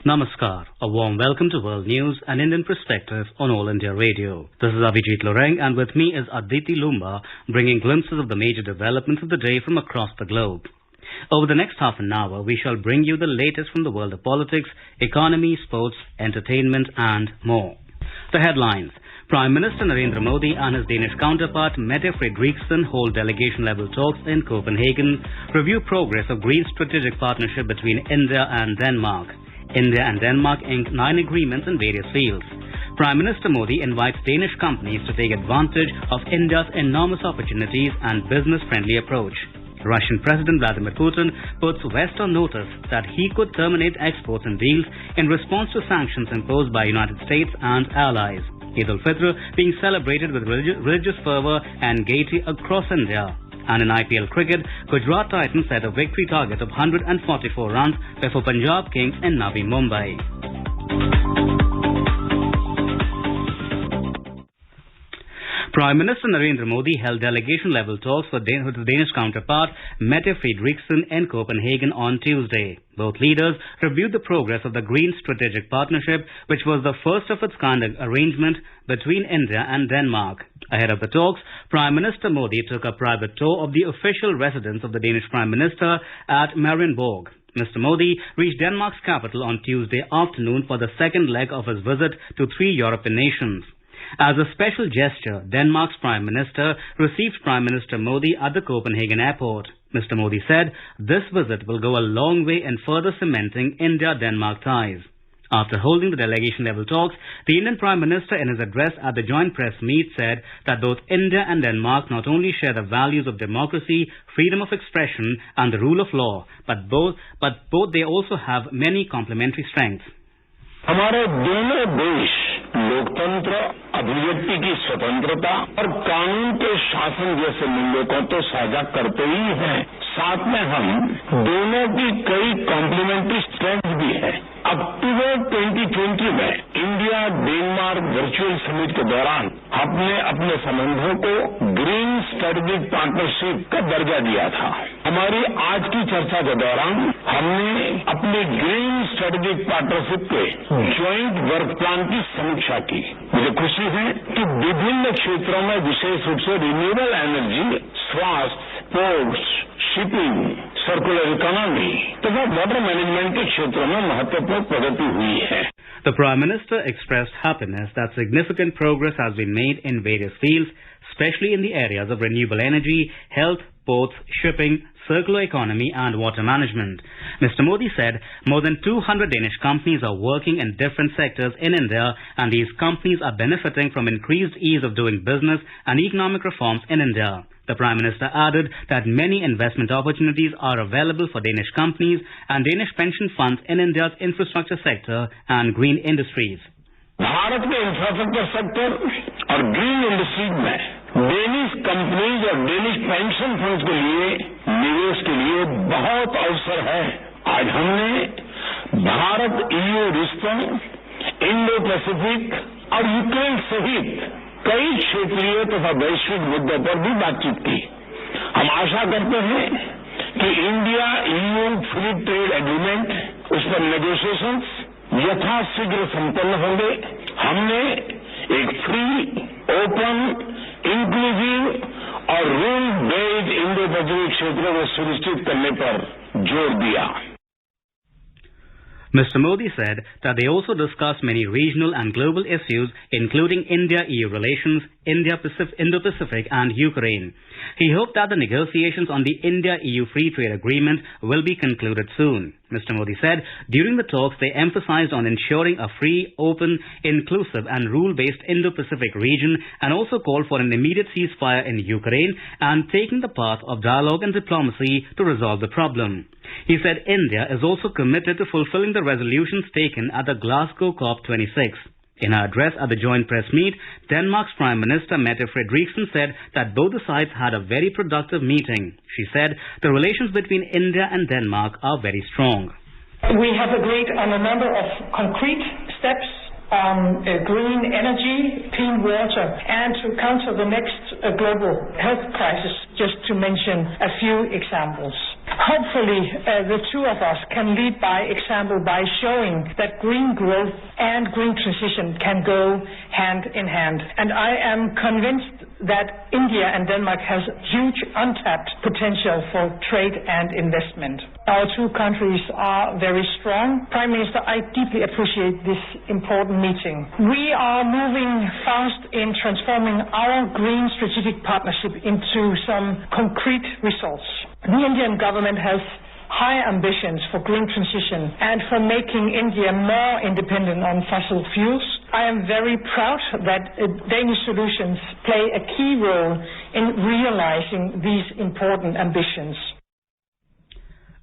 Namaskar. A warm welcome to World News and Indian Perspective on All India Radio. This is Abhijit Loreng and with me is Aditi Lumba, bringing glimpses of the major developments of the day from across the globe. Over the next half an hour, we shall bring you the latest from the world of politics, economy, sports, entertainment and more. The headlines. Prime Minister Narendra Modi and his Danish counterpart Mette Frederiksen hold delegation-level talks in Copenhagen, review progress of Green Strategic Partnership between India and Denmark. India and Denmark inked 9 agreements in various fields. Prime Minister Modi invites Danish companies to take advantage of India's enormous opportunities and business-friendly approach. Russian President Vladimir Putin puts West on notice that he could terminate exports and deals in response to sanctions imposed by United States and allies. Eid al-Fitr being celebrated with religious fervour and gaiety across India. And in IPL cricket, Gujarat Titans set a victory target of 144 runs before Punjab Kings in Navi Mumbai. Prime Minister Narendra Modi held delegation-level talks with his Danish counterpart Mette Frederiksen in Copenhagen on Tuesday. Both leaders reviewed the progress of the Green Strategic Partnership, which was the first of its kind arrangement between India and Denmark. Ahead of the talks, Prime Minister Modi took a private tour of the official residence of the Danish Prime Minister at Marienborg. Mr. Modi reached Denmark's capital on Tuesday afternoon for the second leg of his visit to 3 European nations. As a special gesture, Denmark's Prime Minister received Prime Minister Modi at the Copenhagen airport. Mr. Modi said this visit will go a long way in further cementing India-Denmark ties. After holding the delegation-level talks, the Indian Prime Minister in his address at the joint press meet said that both India and Denmark not only share the values of democracy, freedom of expression and the rule of law, but both they also have many complementary strengths. हमारे दोनों देश लोकतंत्र, अभिव्यक्ति की स्वतंत्रता और कानून के शासन जैसे मूल्यों को तो साझा करते ही हैं, साथ में हम दोनों की कई कॉम्प्लीमेंट्री स्ट्रेंथ भी है। अक्टूबर 2020 में इंडिया डेनमार्क वर्चुअल समिट के दौरान हमने अपने संबंधों को ग्रीन स्ट्रेटेजिक पार्टनरशिप का दर्जा दिया था। हमारी आज की चर्चा के दौरान हमने अपने ग्रीन स्ट्रेटेजिक पार्टनरशिप के ज्वाइंट वर्क प्लान की समीक्षा की। मुझे खुशी है कि विभिन्न क्षेत्रों में विशेष रूप से रिन्यूएबल एनर्जी, स्वास्थ्य, पोर्ट्स, शिपिंग, सर्कुलर इकोनॉमी तथा वाटर मैनेजमेंट के क्षेत्रों में महत्वपूर्ण प्रगति हुई है। The Prime Minister expressed happiness that significant progress has been made in various fields, especially in the areas of renewable energy, health, ports, shipping, circular economy and water management. Mr. Modi said more than 200 Danish companies are working in different sectors in India and these companies are benefiting from increased ease of doing business and economic reforms in India. The Prime Minister added that many investment opportunities are available for Danish companies and Danish pension funds in India's infrastructure sector and green industries. Bharat के infrastructure sector और green industries में Danish companies और Danish pension funds के लिए निवेश के लिए बहुत अवसर है। आज हमने भारत ईयू रिश्तों, इंडो पैसिफिक और यूक्रेन सहित कई क्षेत्रीय तथा वैश्विक मुद्दों पर भी बातचीत की। हम आशा करते हैं कि India EU free trade agreement, उस पर नेगोशिएशंस यथाशीघ्र संपन्न होंगे। हमने एक फ्री, ओपन, इंक्लूसिव और रूल बेस्ड इंडो पैसिफिक क्षेत्रों को सुनिश्चित करने पर जोर दिया। Mr. Modi said that they also discussed many regional and global issues, including India-EU relations, Indo-Pacific and Ukraine. He hoped that the negotiations on the India-EU Free Trade Agreement will be concluded soon. Mr. Modi said during the talks they emphasized on ensuring a free, open, inclusive and rule-based Indo-Pacific region and also called for an immediate ceasefire in Ukraine and taking the path of dialogue and diplomacy to resolve the problem. He said India is also committed to fulfilling the resolutions taken at the Glasgow COP26. In her address at the joint press meet, Denmark's Prime Minister Mette Frederiksen said that both the sides had a very productive meeting. She said the relations between India and Denmark are very strong. We have agreed on a number of concrete steps on green energy, clean water, and to counter the next global health crisis, just to mention a few examples. Hopefully, the two of us can lead by example by showing that green growth and green transition can go hand in hand. And I am convinced that India and Denmark has huge untapped potential for trade and investment. Our two countries are very strong. Prime Minister, I deeply appreciate this important meeting. We are moving fast in transforming our green strategic partnership into some concrete results. The Indian government has high ambitions for green transition and for making India more independent on fossil fuels. I am very proud that Danish solutions play a key role in realizing these important ambitions.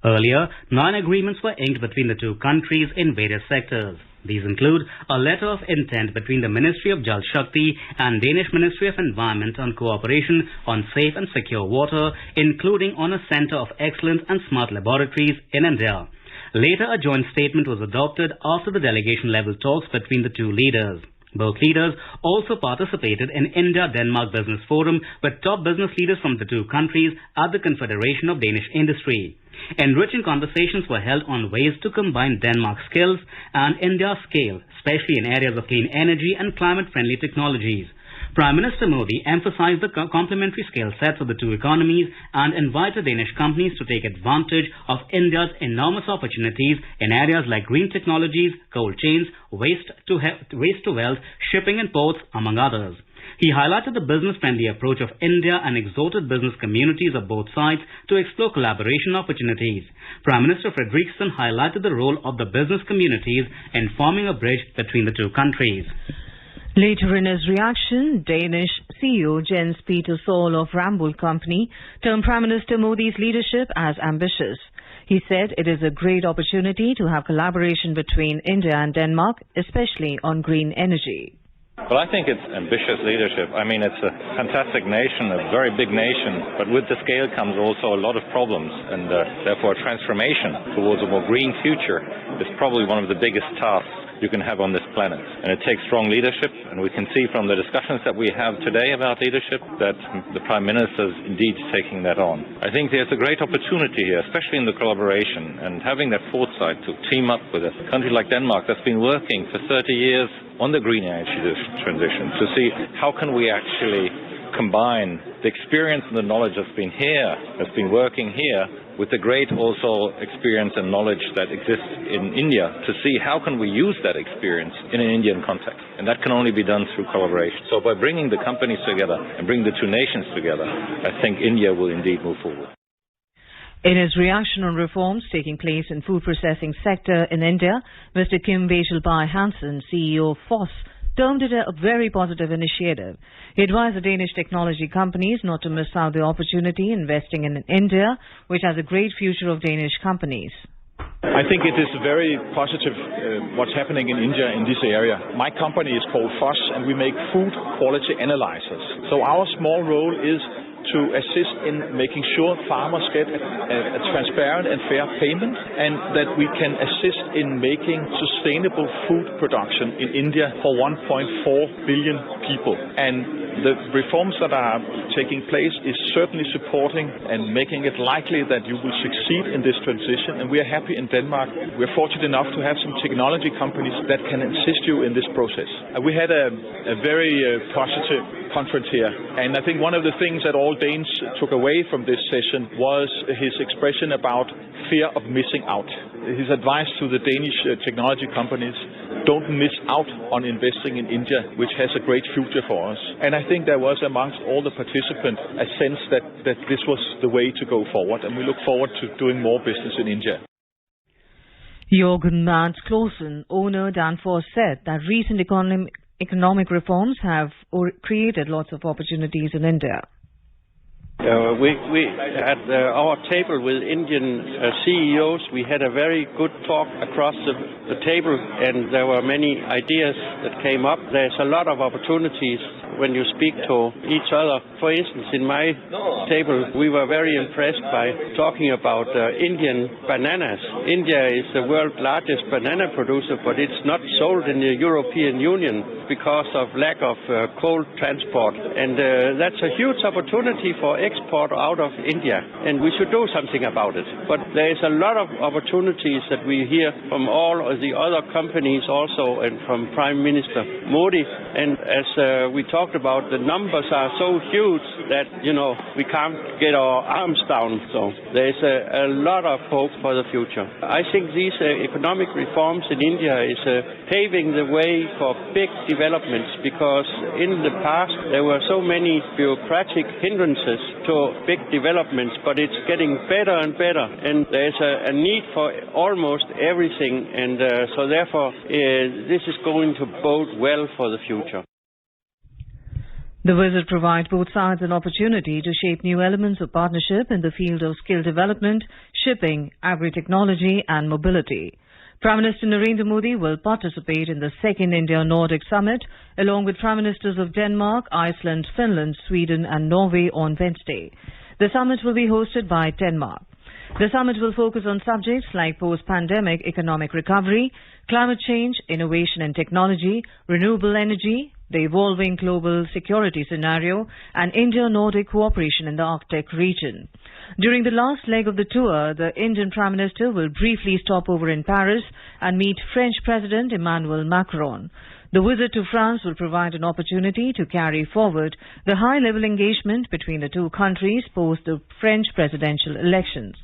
Earlier, 9 agreements were inked between the two countries in various sectors. These include a letter of intent between the Ministry of Jal Shakti and Danish Ministry of Environment on cooperation on safe and secure water, including on a Centre of Excellence and Smart Laboratories in India. Later, a joint statement was adopted after the delegation-level talks between the two leaders. Both leaders also participated in India-Denmark Business Forum with top business leaders from the two countries at the Confederation of Danish Industry. Enriching conversations were held on ways to combine Denmark's skills and India's scale, especially in areas of clean energy and climate-friendly technologies. Prime Minister Modi emphasized the complementary skill sets of the two economies and invited Danish companies to take advantage of India's enormous opportunities in areas like green technologies, cold chains, waste to wealth, shipping and ports, among others. He highlighted the business-friendly approach of India and exhorted business communities of both sides to explore collaboration opportunities. Prime Minister Frederiksen highlighted the role of the business communities in forming a bridge between the two countries. Later in his reaction, Danish CEO Jens Peter Saul of Ramboll Company termed Prime Minister Modi's leadership as ambitious. He said it is a great opportunity to have collaboration between India and Denmark, especially on green energy. Well, I think it's ambitious leadership. I mean, it's a fantastic nation, a very big nation, but with the scale comes also a lot of problems, and therefore transformation towards a more green future is probably one of the biggest tasks you can have on this planet. And it takes strong leadership, and we can see from the discussions that we have today about leadership that the Prime Minister is indeed taking that on. I think there's a great opportunity here, especially in the collaboration, and having that foresight to team up with a country like Denmark that's been working for 30 years on the green energy transition, to see how can we actually combine the experience and the knowledge that's been working here, with the great also experience and knowledge that exists in India, to see how can we use that experience in an Indian context. And that can only be done through collaboration. So by bringing the companies together and bringing the two nations together, I think India will indeed move forward. In his reaction on reforms taking place in food processing sector in India, Mr. Kim Vesselbye Hansen, CEO of FOSS, termed it a very positive initiative. He advised the Danish technology companies not to miss out the opportunity investing in India, which has a great future of Danish companies. I think it is very positive what's happening in India in this area. My company is called FOSS, and we make food quality analyzers. So our small role is to assist in making sure farmers get a transparent and fair payment, and that we can assist in making sustainable food production in India for 1.4 billion people. And the reforms that are taking place is certainly supporting and making it likely that you will succeed in this transition. And we are happy in Denmark. We're fortunate enough to have some technology companies that can assist you in this process. We had a very positive conference here, and I think one of the things that all Danes took away from this session was his expression about fear of missing out. His advice to the Danish technology companies: don't miss out on investing in India, which has a great future for us. And I think there was amongst all the participants a sense that this was the way to go forward, and we look forward to doing more business in India. Jørgen Mads Clausen, owner Danfoss, said that recent economic reforms have created lots of opportunities in India. We at our table with Indian CEOs, we had a very good talk across the table, and there were many ideas that came up. There's a lot of opportunities when you speak to each other. For instance, in my table, we were very impressed by talking about Indian bananas. India is the world's largest banana producer, but it's not sold in the European Union because of lack of cold transport. And that's a huge opportunity for export out of India, and we should do something about it. But there is a lot of opportunities that we hear from all of the other companies also, and from Prime Minister Modi. And as we talked about, the numbers are so huge that, we can't get our arms down. So there's a lot of hope for the future. I think these economic reforms in India is paving the way for big developments, because in the past there were so many bureaucratic hindrances to big developments, but it's getting better and better, and there's a need for almost everything, and so therefore this is going to bode well for the future. The visit provides both sides an opportunity to shape new elements of partnership in the field of skill development, shipping, agri-technology and mobility. Prime Minister Narendra Modi will participate in the second India-Nordic Summit along with Prime Ministers of Denmark, Iceland, Finland, Sweden and Norway on Wednesday. The summit will be hosted by Denmark. The summit will focus on subjects like post-pandemic economic recovery, climate change, innovation and technology, renewable energy, the evolving global security scenario, and India-Nordic cooperation in the Arctic region. During the last leg of the tour, the Indian Prime Minister will briefly stop over in Paris and meet French President Emmanuel Macron. The visit to France will provide an opportunity to carry forward the high-level engagement between the two countries post the French presidential elections.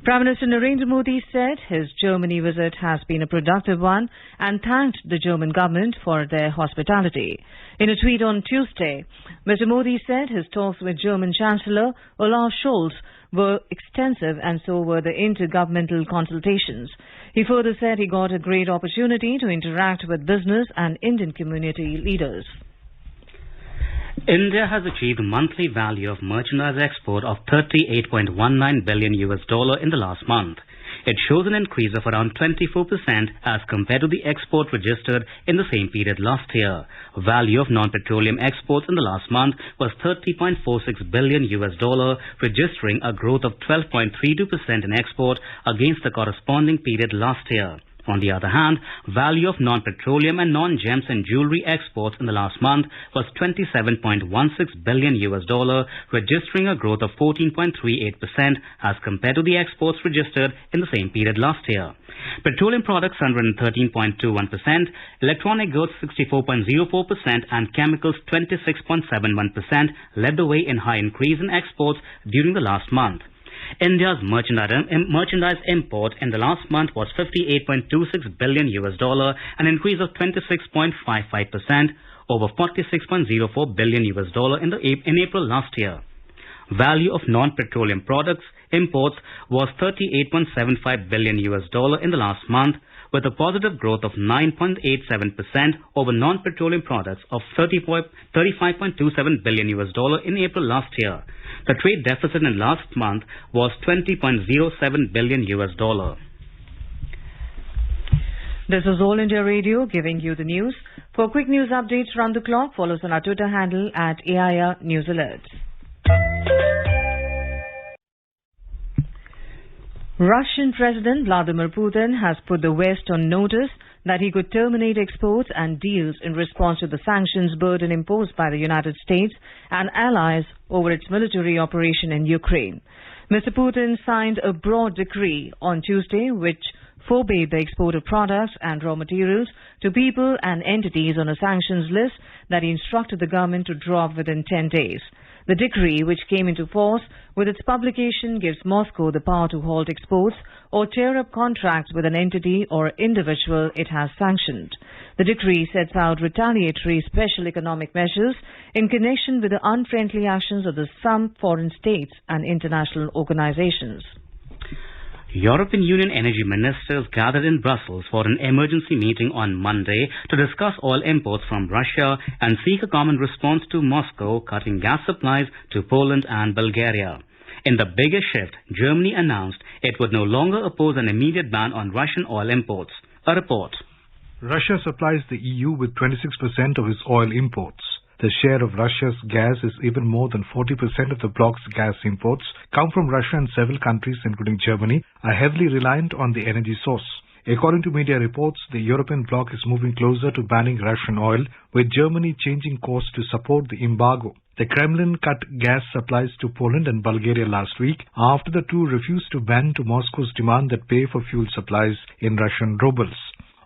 Prime Minister Narendra Modi said his Germany visit has been a productive one and thanked the German government for their hospitality. In a tweet on Tuesday, Mr. Modi said his talks with German Chancellor Olaf Scholz were extensive, and so were the intergovernmental consultations. He further said he got a great opportunity to interact with business and Indian community leaders. India has achieved a monthly value of merchandise export of $38.19 billion in the last month. It shows an increase of around 24% as compared to the export registered in the same period last year. Value of non-petroleum exports in the last month was $30.46 billion, registering a growth of 12.32% in export against the corresponding period last year. On the other hand, value of non-petroleum and non-gems and jewelry exports in the last month was $27.16 billion, registering a growth of 14.38% as compared to the exports registered in the same period last year. Petroleum products 113.21%, electronic goods 64.04% and chemicals 26.71% led the way in high increase in exports during the last month. India's merchandise import in the last month was $58.26 billion, an increase of 26.55% over $46.04 billion in April last year. Value of non-petroleum products imports was $38.75 billion in the last month, with a positive growth of 9.87% over non-petroleum products of $35.27 billion in April last year. The trade deficit in last month was $20.07 billion. This is All India Radio giving you the news. For quick news updates round the clock, follow us on our Twitter handle at AIR News Alerts. Russian President Vladimir Putin has put the West on notice that he could terminate exports and deals in response to the sanctions burden imposed by the United States and allies over its military operation in Ukraine. Mr. Putin signed a broad decree on Tuesday which forbade the export of products and raw materials to people and entities on a sanctions list that he instructed the government to drop within 10 days. The decree, which came into force with its publication, gives Moscow the power to halt exports or tear up contracts with an entity or individual it has sanctioned. The decree sets out retaliatory special economic measures in connection with the unfriendly actions of some foreign states and international organizations. European Union energy ministers gathered in Brussels for an emergency meeting on Monday to discuss oil imports from Russia and seek a common response to Moscow cutting gas supplies to Poland and Bulgaria. In the biggest shift, Germany announced it would no longer oppose an immediate ban on Russian oil imports. A report. Russia supplies the EU with 26% of its oil imports. The share of Russia's gas is even more than 40% of the bloc's gas imports come from Russia, and several countries, including Germany, are heavily reliant on the energy source. According to media reports, the European bloc is moving closer to banning Russian oil, with Germany changing course to support the embargo. The Kremlin cut gas supplies to Poland and Bulgaria last week after the two refused to bend to Moscow's demand that pay for fuel supplies in Russian rubles.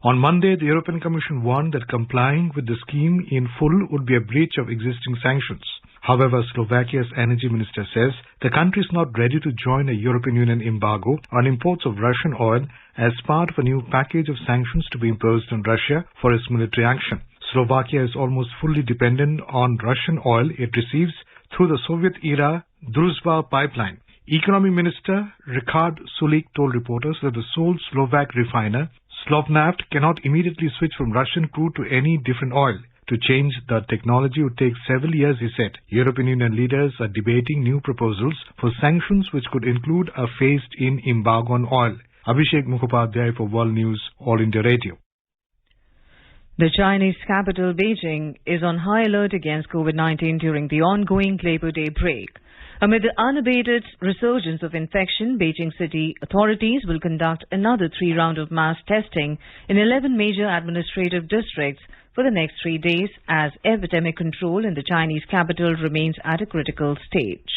On Monday, the European Commission warned that complying with the scheme in full would be a breach of existing sanctions. However, Slovakia's energy minister says the country is not ready to join a European Union embargo on imports of Russian oil as part of a new package of sanctions to be imposed on Russia for its military action. Slovakia is almost fully dependent on Russian oil it receives through the Soviet-era Druzhba pipeline. Economy Minister Richard Sulik told reporters that the sole Slovak refiner, Slovnaft, cannot immediately switch from Russian crude to any different oil. To change the technology would take several years, he said. European Union leaders are debating new proposals for sanctions which could include a phased-in embargo on oil. Abhishek Mukhopadhyay for World News, All India Radio. The Chinese capital, Beijing, is on high alert against COVID-19 during the ongoing Labor Day break. Amid the unabated resurgence of infection, Beijing city authorities will conduct another 3 rounds of mass testing in 11 major administrative districts for the next 3 days as epidemic control in the Chinese capital remains at a critical stage.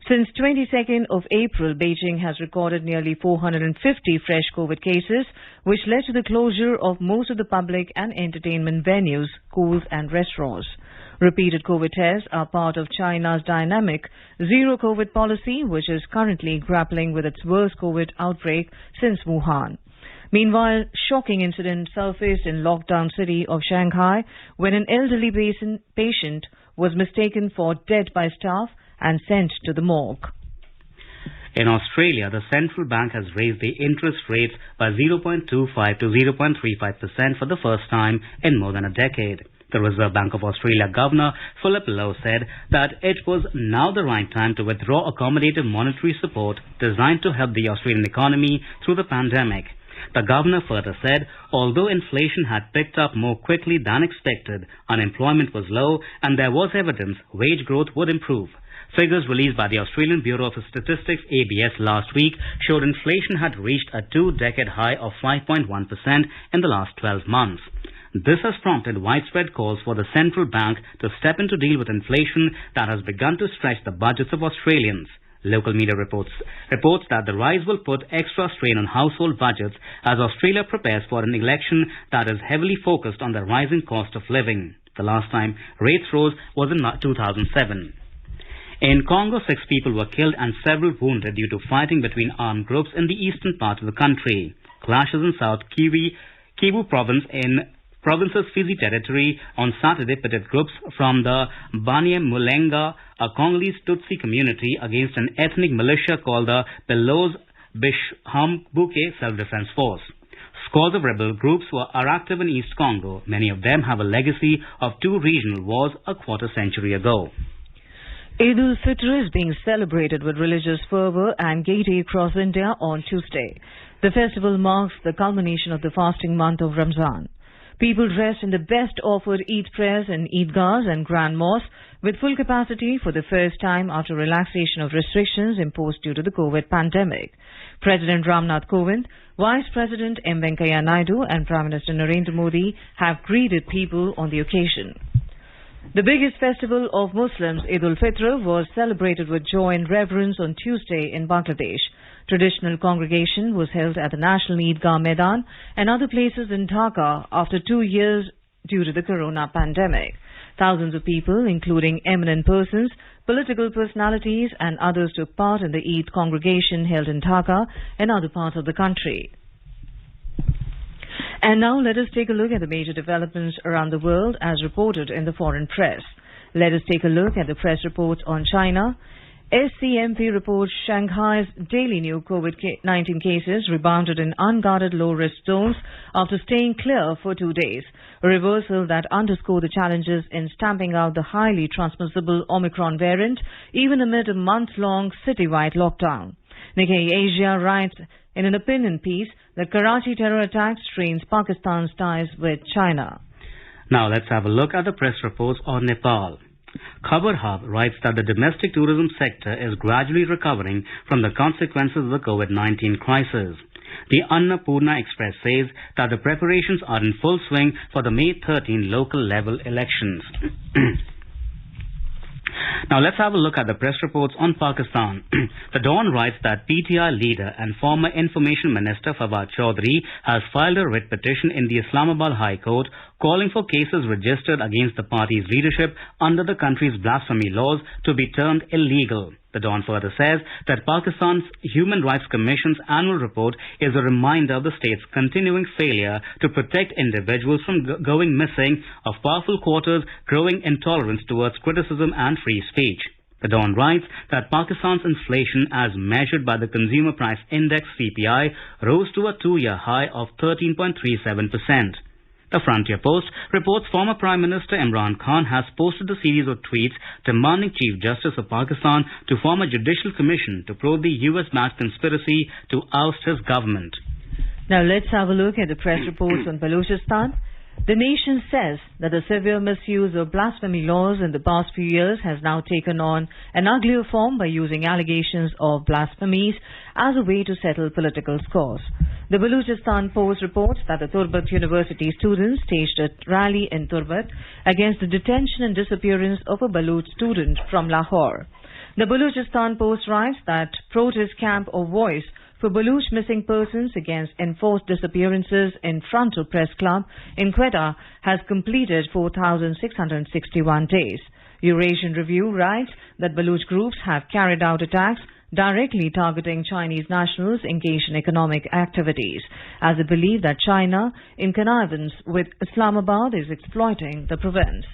Since 22nd of April, Beijing has recorded nearly 450 fresh COVID cases, which led to the closure of most of the public and entertainment venues, schools and restaurants. Repeated COVID tests are part of China's dynamic zero-COVID policy, which is currently grappling with its worst COVID outbreak since Wuhan. Meanwhile, shocking incident surfaced in lockdown city of Shanghai when an elderly patient was mistaken for dead by staff and sent to the morgue. In Australia, the central bank has raised the interest rates by 0.25 to 0.35% for the first time in more than a decade. The Reserve Bank of Australia Governor Philip Lowe said that it was now the right time to withdraw accommodative monetary support designed to help the Australian economy through the pandemic. The governor further said, although inflation had picked up more quickly than expected, unemployment was low and there was evidence wage growth would improve. Figures released by the Australian Bureau of Statistics ABS last week showed inflation had reached a 2-decade high of 5.1% in the last 12 months. This has prompted widespread calls for the central bank to step in to deal with inflation that has begun to stretch the budgets of Australians. Local media reports that the rise will put extra strain on household budgets as Australia prepares for an election that is heavily focused on the rising cost of living. The last time rates rose was in 2007. In Congo, 6 people were killed and several wounded due to fighting between armed groups in the eastern part of the country. Clashes in South Kivu province in province's Fizi territory on Saturday pitted groups from the Banyamulenge, a Congolese Tutsi community, against an ethnic militia called the Pelouse Bishambuke Self-Defense Force. Scores of rebel groups are active in East Congo. Many of them have a legacy of 2 regional wars a quarter-century ago. Eid al-Fitr is being celebrated with religious fervour and gaiety across India on Tuesday. The festival marks the culmination of the fasting month of Ramzan. People dressed in the best offered Eid prayers in Eidgahs and Grand Mosques with full capacity for the first time after relaxation of restrictions imposed due to the COVID pandemic. President Ramnath Kovind, Vice President M. Venkaiah Naidu and Prime Minister Narendra Modi have greeted people on the occasion. The biggest festival of Muslims, Eid al-Fitr, was celebrated with joy and reverence on Tuesday in Bangladesh. Traditional congregation was held at the National Eidgah Maidan and other places in Dhaka after 2 years due to the corona pandemic. Thousands of people, including eminent persons, political personalities and others took part in the Eid congregation held in Dhaka and other parts of the country. And now let us take a look at the major developments around the world as reported in the foreign press. Let us take a look at the press reports on China. SCMP reports Shanghai's daily new COVID-19 cases rebounded in unguarded low-risk zones after staying clear for 2 days, a reversal that underscored the challenges in stamping out the highly transmissible Omicron variant even amid a month-long citywide lockdown. Nikkei Asia writes in an opinion piece that Karachi terror attack strains Pakistan's ties with China. Now let's have a look at the press reports on Nepal. Khabar Hub writes that the domestic tourism sector is gradually recovering from the consequences of the COVID-19 crisis. The Annapurna Express says that the preparations are in full swing for the May 13 local level elections. Now let's have a look at the press reports on Pakistan. The Dawn writes that PTI leader and former Information Minister Fawad Chaudhry has filed a writ petition in the Islamabad High Court calling for cases registered against the party's leadership under the country's blasphemy laws to be termed illegal. The Dawn further says that Pakistan's Human Rights Commission's annual report is a reminder of the state's continuing failure to protect individuals from going missing, of powerful quarters, growing intolerance towards criticism and free speech. The Dawn writes that Pakistan's inflation as measured by the Consumer Price Index CPI rose to a two-year high of 13.37%. The Frontier Post reports former Prime Minister Imran Khan has posted a series of tweets demanding Chief Justice of Pakistan to form a judicial commission to probe the US-backed conspiracy to oust his government. Now let's have a look at the press reports on Balochistan. The nation says that the severe misuse of blasphemy laws in the past few years has now taken on an uglier form by using allegations of blasphemies as a way to settle political scores. The Balochistan Post reports that the Turbat University students staged a rally in Turbat against the detention and disappearance of a Baloch student from Lahore. The Balochistan Post writes that protest camp of voice for Baloch missing persons against enforced disappearances in front of Press Club in Quetta has completed 4,661 days. Eurasian Review writes that Baloch groups have carried out attacks directly targeting Chinese nationals engaged in economic activities, as they believe that China, in connivance with Islamabad, is exploiting the province.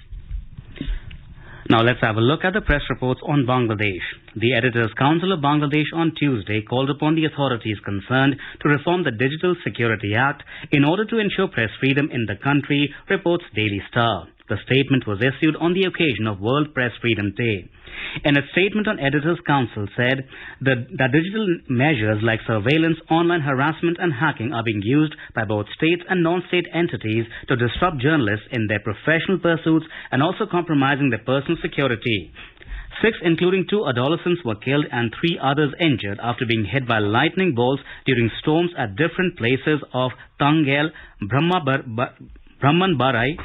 Now let's have a look at the press reports on Bangladesh. The Editors' Council of Bangladesh on Tuesday called upon the authorities concerned to reform the Digital Security Act in order to ensure press freedom in the country, reports Daily Star. The statement was issued on the occasion of World Press Freedom Day. In a statement, on Editors' Council said that digital measures like surveillance, online harassment and hacking are being used by both state and non-state entities to disrupt journalists in their professional pursuits and also compromising their personal security. 6, including 2 adolescents, were killed and 3 others injured after being hit by lightning bolts during storms at different places of Tangel, Brahmanbarai,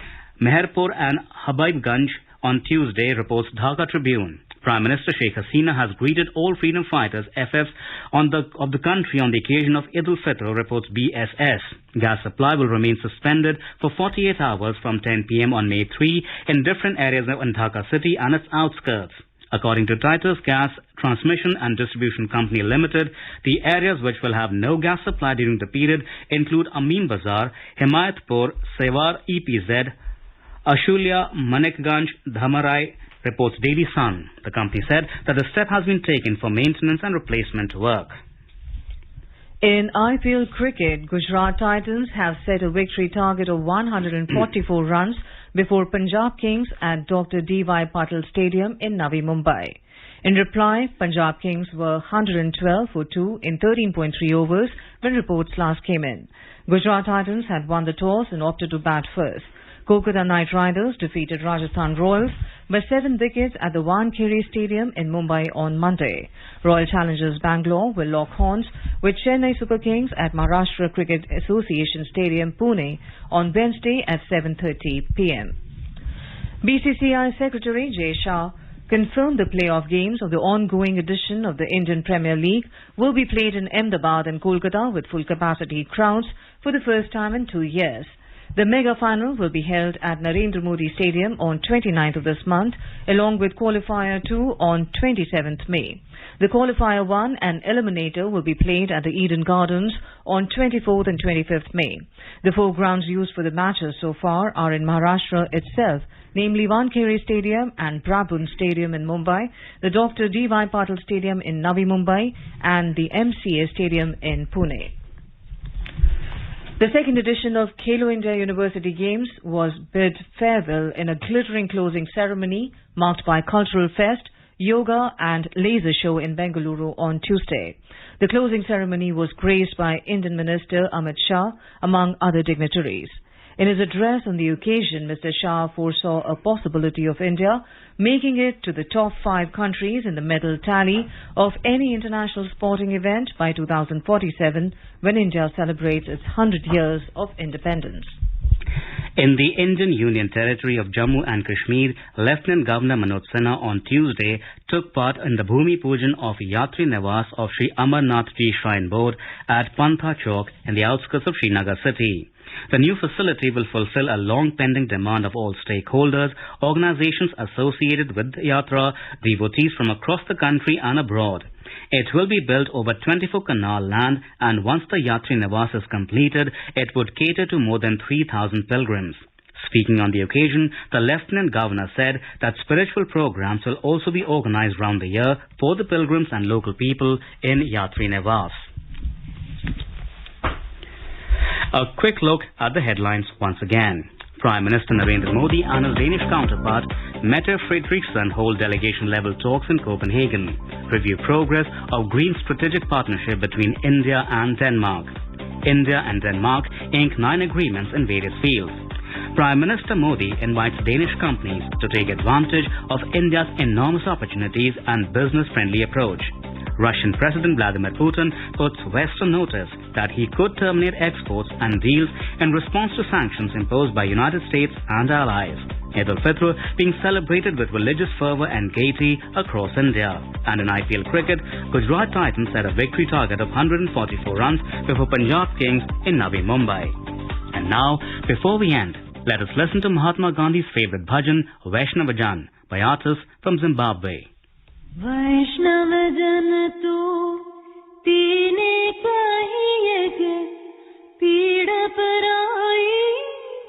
Meherpur and Habibganj on Tuesday, reports Dhaka Tribune. Prime Minister Sheikh Hasina has greeted all freedom fighters, FFs, of the country on the occasion of Eid al-Fitr, reports BSS. Gas supply will remain suspended for 48 hours from 10 p.m. on May 3 in different areas in Dhaka city and its outskirts. According to Titus Gas Transmission and Distribution Company Limited, the areas which will have no gas supply during the period include Amin Bazar, Himayatpur, Sewar EPZ, Ashulya, Manikganj, Dhamarai, reports Daily Sun. The company said that the step has been taken for maintenance and replacement work. In IPL cricket, Gujarat Titans have set a victory target of 144 runs before Punjab Kings at Dr. D.Y. Patil Stadium in Navi Mumbai. In reply, Punjab Kings were 112 for 2 in 13.3 overs when reports last came in. Gujarat Titans had won the toss and opted to bat first. Kolkata Knight Riders defeated Rajasthan Royals by 7 wickets at the Wankhede Stadium in Mumbai on Monday. Royal Challengers Bangalore will lock horns with Chennai Super Kings at Maharashtra Cricket Association Stadium, Pune on Wednesday at 7:30 p.m. BCCI Secretary Jay Shah confirmed the playoff games of the ongoing edition of the Indian Premier League will be played in Ahmedabad and Kolkata with full capacity crowds for the first time in 2 years. The mega final will be held at Narendra Modi Stadium on 29th of this month, along with Qualifier 2 on 27th May. The Qualifier 1 and Eliminator will be played at the Eden Gardens on 24th and 25th May. The 4 grounds used for the matches so far are in Maharashtra itself, namely Wankhede Stadium and Brabant Stadium in Mumbai, the Dr. D.Y. Patil Stadium in Navi Mumbai, and the MCA Stadium in Pune. The second edition of Khelo India University Games was bid farewell in a glittering closing ceremony marked by cultural fest, yoga and laser show in Bengaluru on Tuesday. The closing ceremony was graced by Indian Minister Amit Shah, among other dignitaries. In his address on the occasion, Mr. Shah foresaw a possibility of India making it to the top 5 countries in the medal tally of any international sporting event by 2047, when India celebrates its 100 years of independence. In the Indian Union Territory of Jammu and Kashmir, Lieutenant Governor Manoj Sinha on Tuesday took part in the Bhumi Pujan of Yatri Niwas of Sri Amarnath Ji Shrine Board at Pantha Chowk in the outskirts of Srinagar city. The new facility will fulfill a long-pending demand of all stakeholders, organizations associated with the Yatra, devotees from across the country and abroad. It will be built over 24-canal land, and once the Yatri Niwas is completed, it would cater to more than 3,000 pilgrims. Speaking on the occasion, the Lieutenant Governor said that spiritual programs will also be organized round the year for the pilgrims and local people in Yatri Niwas. A quick look at the headlines once again. Prime Minister Narendra Modi and his Danish counterpart, Mette Frederiksen, hold delegation-level talks in Copenhagen. Review progress of Green Strategic Partnership between India and Denmark. India and Denmark ink 9 agreements in various fields. Prime Minister Modi invites Danish companies to take advantage of India's enormous opportunities and business-friendly approach. Russian President Vladimir Putin puts West on notice that he could terminate exports and deals in response to sanctions imposed by United States and allies. Eid al-Fitr being celebrated with religious fervour and gaiety across India. And in IPL cricket, Gujarat Titans set a victory target of 144 runs before Punjab Kings in Navi Mumbai. And now, before we end, let us listen to Mahatma Gandhi's favourite bhajan, Vaishnava Jan, by artists from Zimbabwe. वैष्णव जन तो तीने कहिए के पीड़ पराई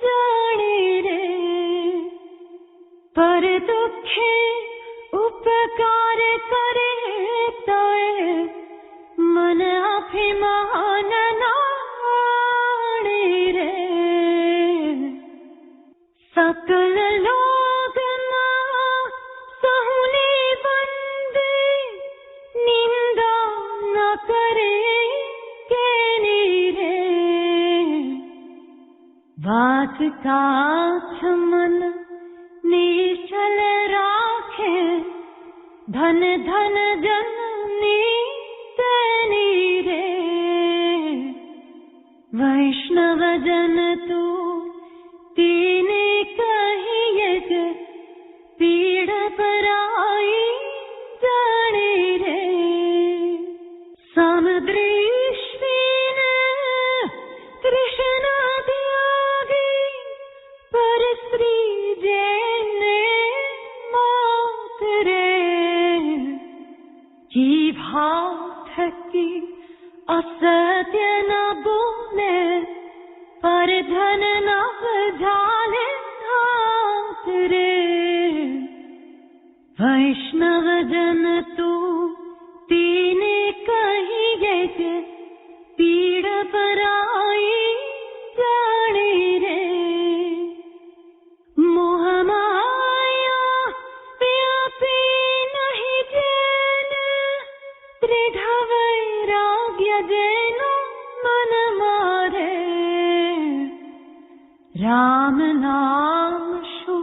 जाने रे पर दुखे उपकार करे तोए मन अभिमान नाणे रे सकल लोग ना सहुने निंदा न करे केनी रे बात काछ मन निश्चल राखे धन धन जननी तनी रे वैष्णव जन तू तीने कहिए के पीड़ पराई जाने रे समुद्रीश्वीन कृष्ण त्यागी पर श्री जैने मौत रे की भाव थकी असत्य न बोले पर धन न झाले हाथ रे वैष्णव जन तू तीने कहिए के पीड़ पराई जाने रे मोह माया व्यापी नहीं जैन त्रिधा वैराग्य जैनो मन मारे राम नाम शु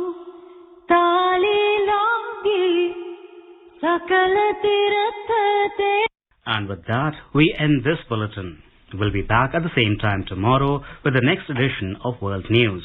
ताली And with that, we end this bulletin. We'll be back at the same time tomorrow with the next edition of World News.